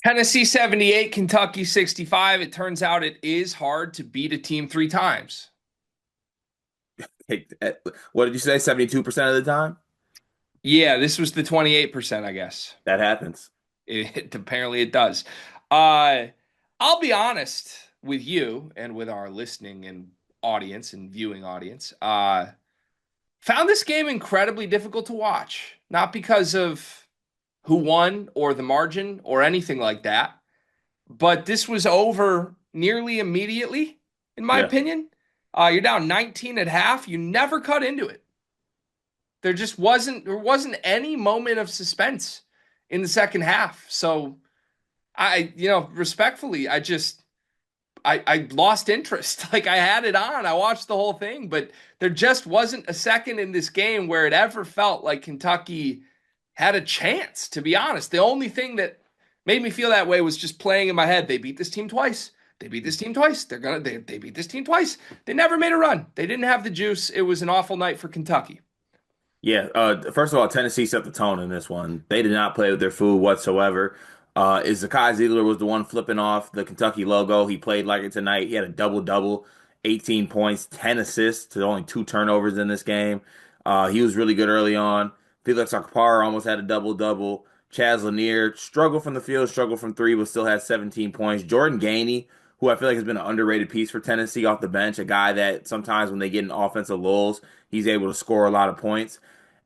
Tennessee 78, Kentucky 65. It turns out it is hard to beat a team three times. Hey, what did you say? 72% of the time? Yeah, this was the 28%, I guess. That happens. Apparently it does. Uh, I'll be honest with you and with our listening and audience and viewing audience. Found this game incredibly difficult to watch, not because of who won or the margin or anything like that, but this was over nearly immediately, in my Yeah. opinion. You're down 19 at half. You never cut into it. There wasn't any moment of suspense in the second half. So respectfully, I lost interest. Like I had it on. I watched the whole thing, but there just wasn't a second in this game where it ever felt like Kentucky had a chance, to be honest. The only thing that made me feel that way was just playing in my head. They beat this team twice. They beat this team twice. They beat this team twice. They never made a run. They didn't have the juice. It was an awful night for Kentucky. Yeah. First of all, Tennessee set the tone in this one. They did not play with their food whatsoever. Is Zakai Zeigler was the one flipping off the Kentucky logo. He played like it tonight. He had a double-double, 18 points, 10 assists to only two turnovers in this game. He was really good early on. Felix Akpar almost had a double-double. Chaz Lanier struggled from the field, struggled from three, but still had 17 points. Jordan Gainey, who I feel like has been an underrated piece for Tennessee off the bench, a guy that sometimes when they get in offensive lulls, he's able to score a lot of points.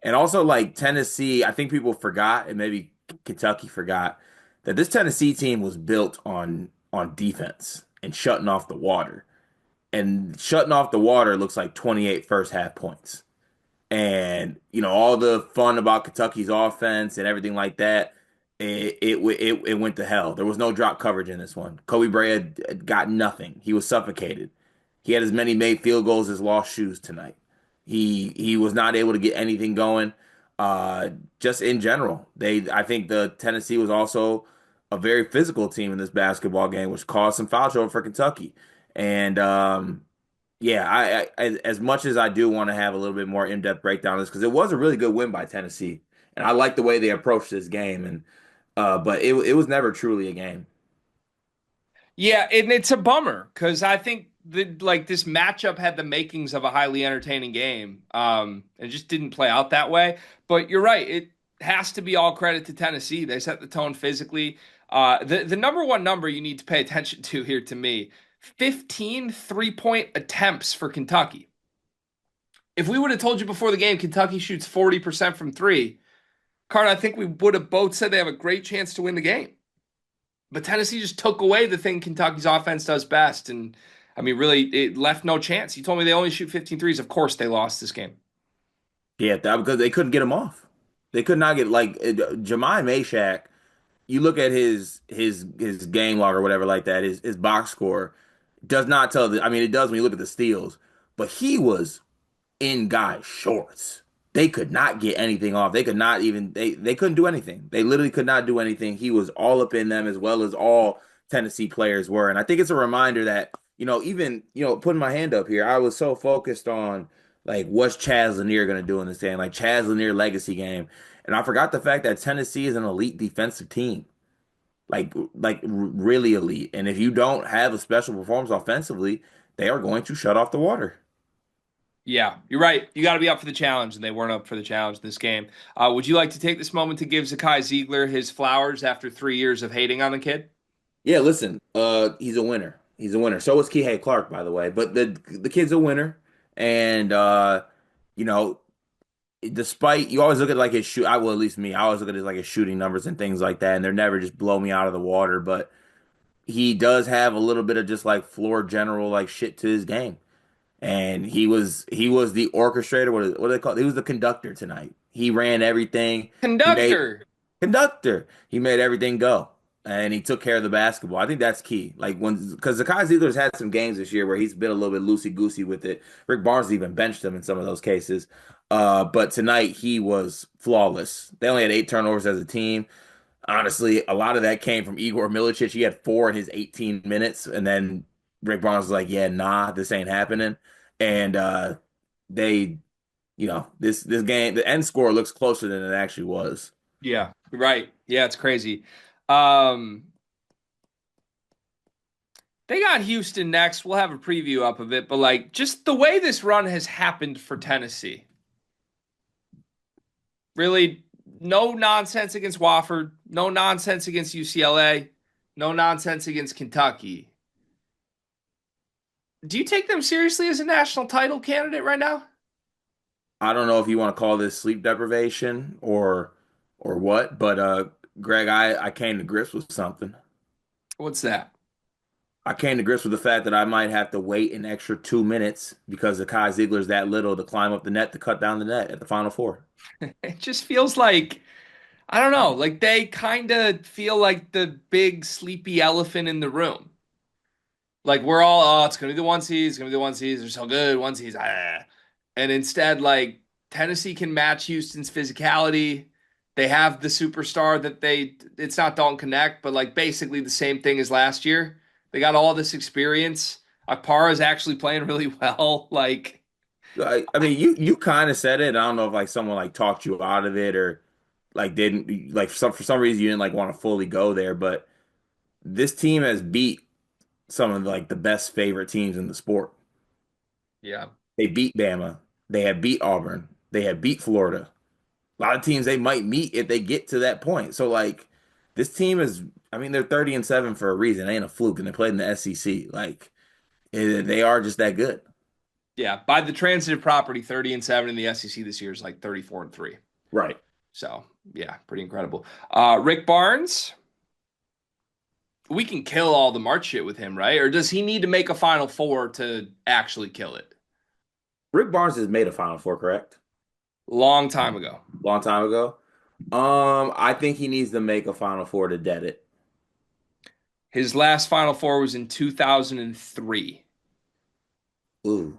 And also, like Tennessee, I think people forgot, and maybe Kentucky forgot, that this Tennessee team was built on defense and shutting off the water. And shutting off the water looks like 28 first half points. And all the fun about Kentucky's offense and everything like that, it went to hell. There was no drop coverage in this one. Kobe Bryant got nothing. He was suffocated. He had as many made field goals as lost shoes tonight. He was not able to get anything going. Uh, just in general, I think the Tennessee was also a very physical team in this basketball game, which caused some foul trouble for Kentucky. And yeah, as much as I do want to have a little bit more in-depth breakdown of this, because it was a really good win by Tennessee, and I like the way they approached this game, and but it was never truly a game. Yeah, and it's a bummer because I think this matchup had the makings of a highly entertaining game. It just didn't play out that way. But you're right; it has to be all credit to Tennessee. They set the tone physically. The number one number you need to pay attention to here, to me, 15 3-point attempts for Kentucky. If we would have told you before the game Kentucky shoots 40% from three, Card, I think we would have both said they have a great chance to win the game. But Tennessee just took away the thing Kentucky's offense does best. And I mean, really, it left no chance. You told me they only shoot 15 threes. Of course, they lost this game. Yeah, because they couldn't get him off. They could not get like Jemai Mashak. You look at his game log or whatever like that. His box score does not tell the. I mean, it does when you look at the steals, but he was in guys' shorts. They could not get anything off. They could not even they couldn't do anything. They literally could not do anything. He was all up in them as well as all Tennessee players were. And I think it's a reminder that, even, putting my hand up here, I was so focused on like what's Chaz Lanier gonna do in this game, like Chaz Lanier legacy game. And I forgot the fact that Tennessee is an elite defensive team. Like really elite. And if you don't have a special performance offensively, they are going to shut off the water. Yeah, you're right. You got to be up for the challenge, and they weren't up for the challenge this game. Would you like to take this moment to give Zakai Zeigler his flowers after 3 years of hating on the kid? Yeah, listen, he's a winner. He's a winner. So is Kihei Clark, by the way. But the kid's a winner, and you know, despite you always look at like his shoot. I will, at least me. I always look at his like his shooting numbers and things like that, and they're never just blow me out of the water. But he does have a little bit of just like floor general like shit to his game, and he was the orchestrator. What do they call it? He was the conductor tonight. He ran everything. He made Conductor. conductor. He made everything go, and he took care of the basketball. I think that's key. Like because Zakai Zeigler's had some games this year where he's been a little bit loosey goosey with it. Rick Barnes even benched him in some of those cases. But tonight he was flawless. They only had 8 turnovers as a team. Honestly, a lot of that came from Igor Milicic. He had four in his 18 minutes, and then Rick Barnes was like, "Yeah, nah, this ain't happening." And they, this game, the end score looks closer than it actually was. Yeah, right. Yeah, it's crazy. Um, They got Houston next. We'll have a preview up of it, but like just the way this run has happened for Tennessee. Really, no nonsense against Wofford, no nonsense against UCLA, no nonsense against Kentucky. Do you take them seriously as a national title candidate right now? I don't know if you want to call this sleep deprivation or what, but Greg, I came to grips with something. What's that? I came to grips with the fact that I might have to wait an extra 2 minutes because Zakai Zeigler's that little to climb up the net to cut down the net at the Final Four. It just feels like I don't know, like they kind of feel like the big sleepy elephant in the room. Like we're all, oh, it's gonna be the one seed, it's gonna be the one seed, they're so good, one seed, ah. And instead, like Tennessee can match Houston's physicality. They have the superstar that it's not Dalton Connect, but like basically the same thing as last year. They got all this experience. Akpara is actually playing really well. Like, I mean, you kind of said it. I don't know if like someone like talked you out of it or like didn't like for some reason you didn't like want to fully go there, but this team has beat some of like the best favorite teams in the sport. yeah, They beat Bama. They have beat Auburn. They have beat Florida. A lot of teams they might meet if they get to that point. So like this team is, I mean, they're 30-7 for a reason. It ain't a fluke, and they played in the SEC. Like they are just that good. yeah. By the transitive property, 30-7 in the SEC this year is like 34-3. Right. So yeah, pretty incredible. Rick Barnes, we can kill all the March shit with him, right? Or does he need to make a Final Four to actually kill it? Rick Barnes has made a Final Four, correct? Long time ago. Long time ago. I think he needs to make a Final Four to dead it. His last Final Four was in 2003. Ooh.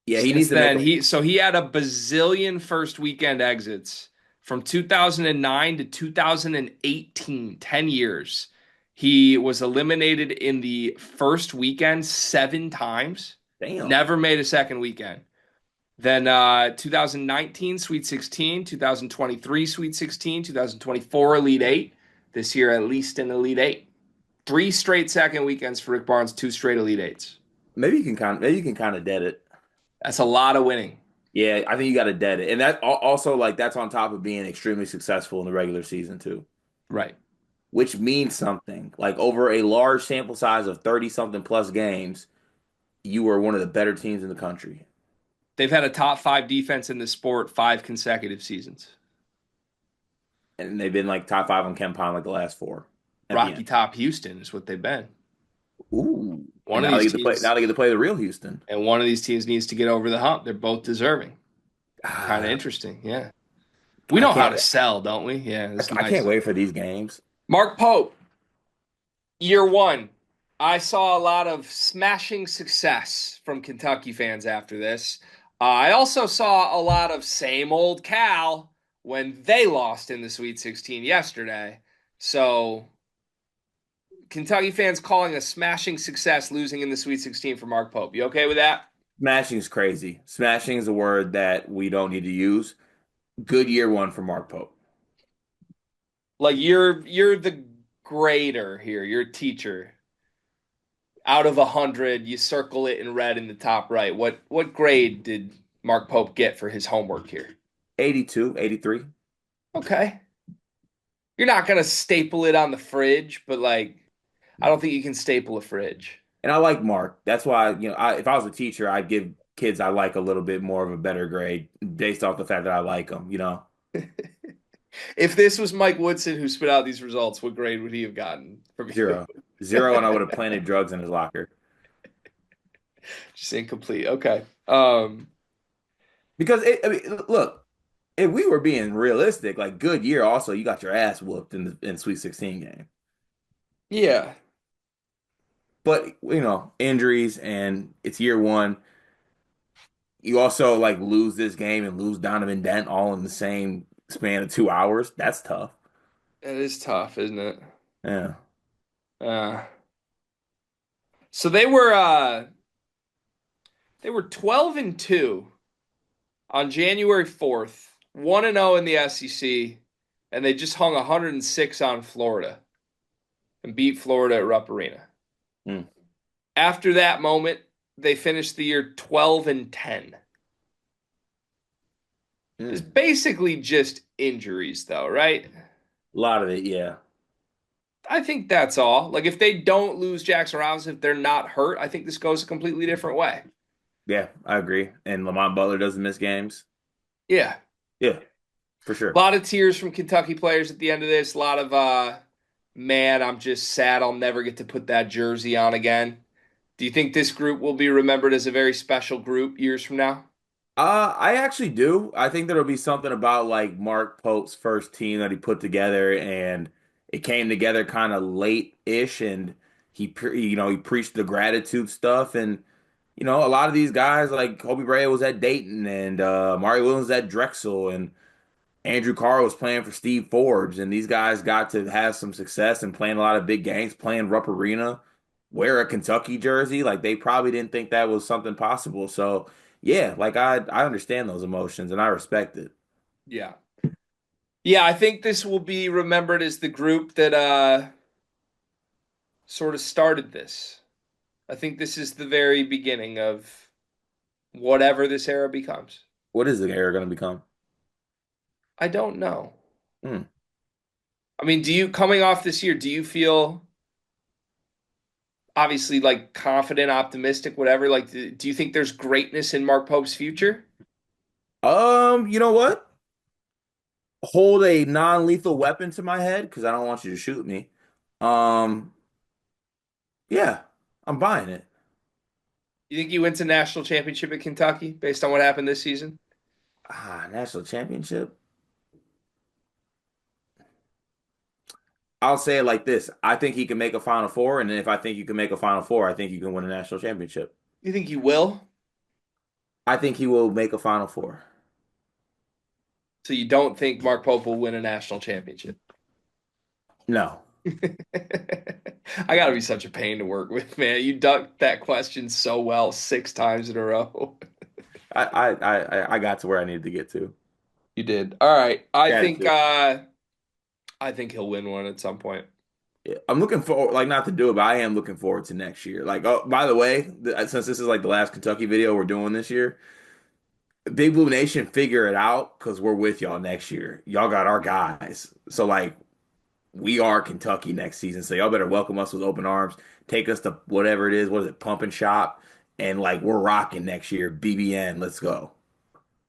Yeah, he needs Since to make then, a he had a bazillion first weekend exits from 2009 to 2018, 10 years. He was eliminated in the first weekend 7 times, damn. never made a second weekend. Then 2019 Sweet 16, 2023 Sweet 16, 2024 Elite 8. This year at least an Elite 8. Three straight second weekends for Rick Barnes, two straight Elite 8s. Maybe you can kind of dead it. That's a lot of winning. Yeah, I think you got to dead it. And that also like that's on top of being extremely successful in the regular season too, Right. which means something. Like over a large sample size of 30 something plus games, you were one of the better teams in the country. They've had a top five defense in the sport 5 consecutive seasons. And they've been like top 5 on Ken Pond like the last four at the Rocky end. Top Houston is what they've been. Ooh. And One of these teams now they get to play the real Houston. and one of these teams needs to get over the hump. They're both deserving. Kind of Ah, interesting. Yeah. We I know how can't to sell, don't we? Yeah, it's I can't nice. wait for these games. Mark Pope, year one. I saw a lot of smashing success from Kentucky fans after this. I also saw a lot of same old Cal when they lost in the Sweet 16 yesterday. So Kentucky fans calling a smashing success losing in the Sweet 16 for Mark Pope. You okay with that? Smashing is crazy. Smashing is a word that we don't need to use. Good year one for Mark Pope. Like you're the grader here, you're a teacher. Out of 100, you circle it in red in the top right. What grade did Mark Pope get for his homework here? 82, 83. Okay. You're not gonna staple it on the fridge, but like I don't think you can staple a fridge. And I like Mark. That's why, if I was a teacher, I'd give kids I like a little bit more of a better grade based off the fact that I like them. If this was Mike Woodson who spit out these results, what grade would he have gotten from you? Zero. Zero, and I would have planted drugs in his locker. Just incomplete. Okay. Because, I mean, look, if we were being realistic, like good year also, you got your ass whooped in Sweet 16 game. Yeah. But, injuries and it's year one. You also like lose this game and lose Donovan Dent all in the same span of 2 hours. That's tough. It is tough, isn't it? Yeah. Uh, so they were 12-2 on January 4th, 1-0 in the SEC, and they just hung 106 on Florida and beat Florida at Rupp Arena. Mm. After that moment, they finished the year 12 and 10. It's Mm. basically just injuries, though, right? A lot of it, yeah. I think that's all. Like, if they don't lose Jackson Robinson, if they're not hurt, I think this goes a completely different way. Yeah, I agree. And Lamont Butler doesn't miss games. Yeah. Yeah, for A sure. lot of tears from Kentucky players at the end of this. A lot of, man, I'm just sad I'll never get to put that jersey on again. Do you think this group will be remembered as a very special group years from now? I actually do. I think there'll be something about like Mark Pope's first team that he put together, and it came together kind of late-ish, and he preached the gratitude stuff, and a lot of these guys like Kobe Bryant was at Dayton, and Mario Williams was at Drexel, and Andrew Carr was playing for Steve Forbes, and these guys got to have some success and playing a lot of big games, playing Rupp Arena, wear a Kentucky jersey. Like they probably didn't think that was something possible. So yeah, like I understand those emotions and I respect it. Yeah. Yeah, I think this will be remembered as the group that sort of started this. I think this is the very beginning of whatever this era becomes. What is the era going to become? I don't know. Hmm. I mean, do you coming off this year, do you feel obviously like confident, optimistic, whatever? Like, do you think there's greatness in Mark Pope's future? You know what? Hold a non-lethal weapon to my head because I don't want you to shoot me. Um, yeah, I'm buying it. You think he wins a national championship at Kentucky based on what happened this season? National championship. I'll say it like this. I think he can make a Final Four, and then if I think you can make a Final Four, I think you can win a national championship. You think he will? I think he will make a Final Four. So you don't think Mark Pope will win a national championship? No. I gotta be such a pain to work with, man. You ducked that question so well 6 times in a row. I got to where I needed to get to. You did. All right. I think Gratitude. I think he'll win one at some point. Yeah, I'm looking forward, like not to do it, but I am looking forward to next year. Like, oh, by the way, since this is like the last Kentucky video we're doing this year, Big Blue Nation, figure it out because we're with y'all next year. Y'all got our guys. So like we are Kentucky next season. So y'all better welcome us with open arms. Take us to whatever it is. What is it? Pump and shop. And like we're rocking next year. BBN. Let's go.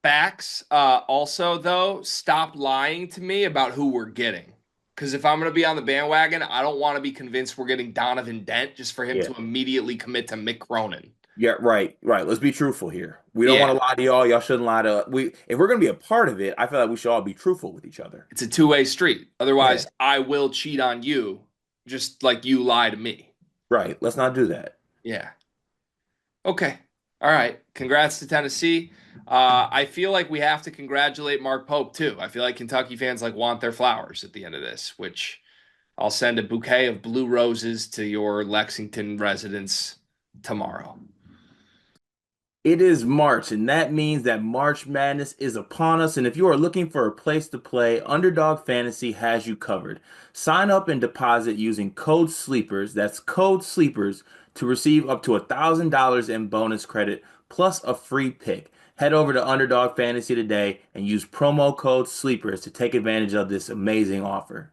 Facts. Also, though, stop lying to me about who we're getting. Because if I'm going to be on the bandwagon, I don't want to be convinced we're getting Donovan Dent just for him Yeah. to immediately commit to Mick Cronin. Yeah, right, right. Let's be truthful here. We don't want Yeah, to lie to y'all. Y'all shouldn't lie to we. If we're gonna be a part of it, I feel like we should all be truthful with each other. it's a two-way street. Yeah, Otherwise, I will cheat on you just like you lie to me. right. Let's not do that. Yeah. Okay. All right. Congrats to Tennessee. I feel like we have to congratulate Mark Pope too. I feel like Kentucky fans like want their flowers at the end of this, which I'll send a bouquet of blue roses to your Lexington residence tomorrow. It is March, and that means that March Madness is upon us. And if you are looking for a place to play, Underdog Fantasy has you covered. Sign up and deposit using code SLEEPERS, that's code SLEEPERS, to receive up to $1,000 in bonus credit plus a free pick. Head over to Underdog Fantasy today and use promo code SLEEPERS to take advantage of this amazing offer.